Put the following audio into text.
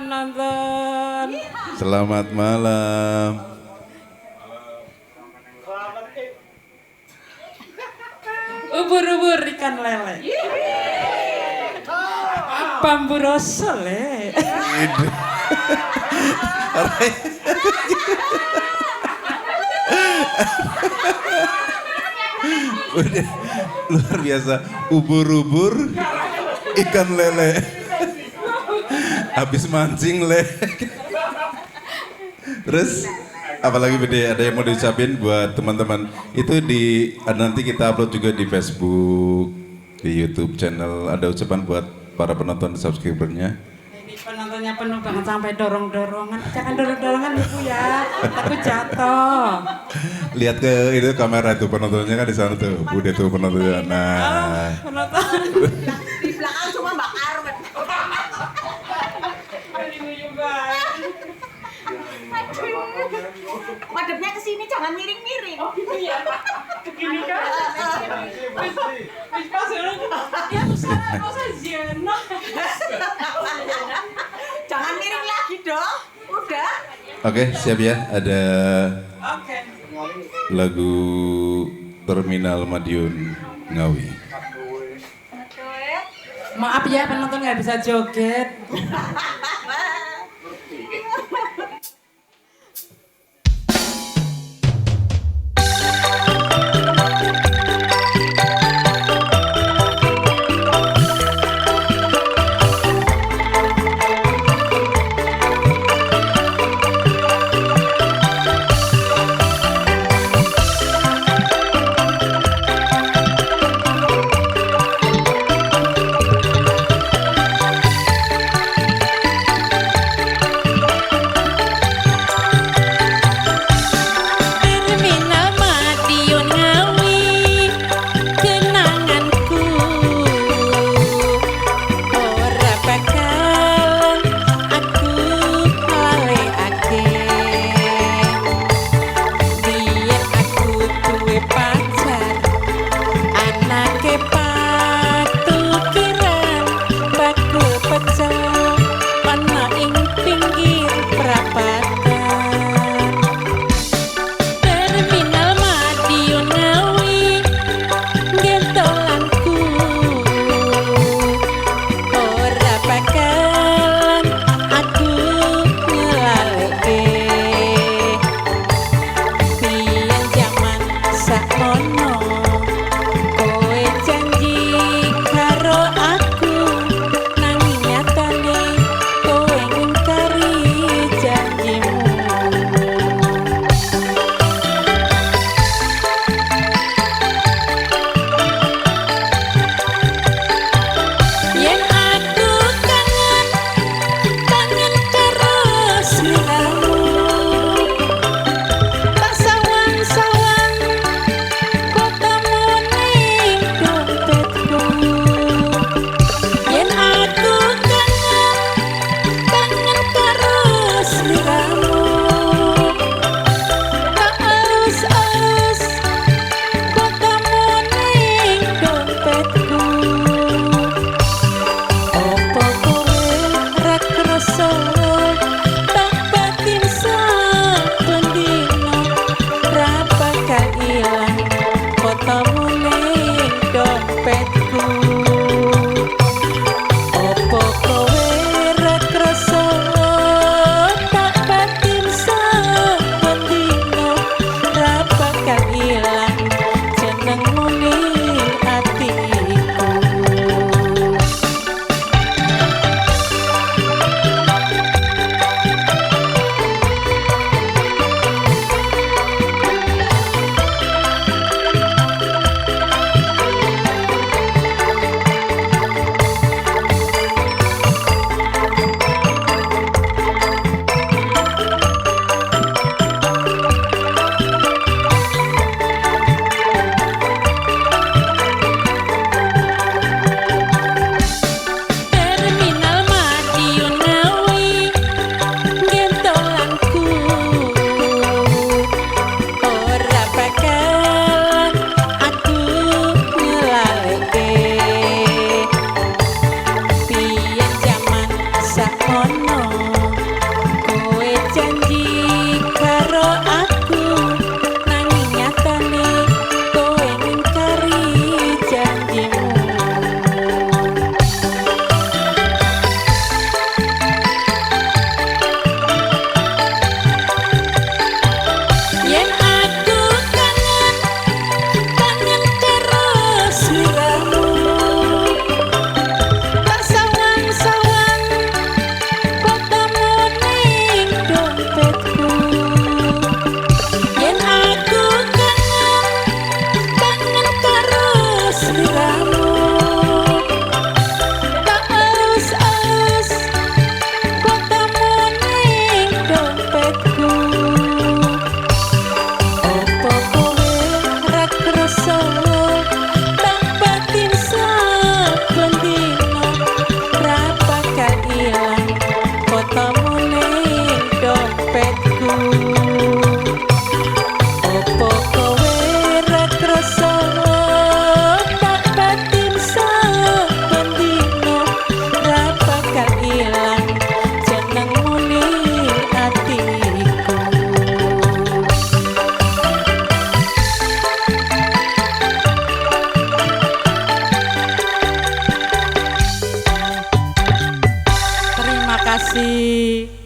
penonton. Selamat malam. Ubur-ubur ikan lele. Bambu rosol le. Udah luar biasa. Ubur-ubur ikan lele. Habis mancing le. Terus apalagi Bede, ada yang mau diucapin buat teman-teman? Itu nanti kita upload juga di Facebook, di YouTube channel. Ada ucapan buat para penonton subscribernya? Ini penontonnya penuh banget sampai dorong-dorongan. Jangan dorong-dorongan ibu ya, takut jatuh. Lihat ke itu kamera tuh, penontonnya kan di sana tuh. Udah tuh penontonnya. Nah. Penonton. Di belakang cuma Mbak Arwen. Madepnya ke sini jangan miring-miring. Oh gitu ya Pak. Begini kan. Wis pas ya usah zena. Jangan miring lagi dong. Udah. Oke, siap ya. Ada Oke. lagu Terminal Madiun Ngawi. Maaf ya penonton nggak bisa joget. Sakmono kasih.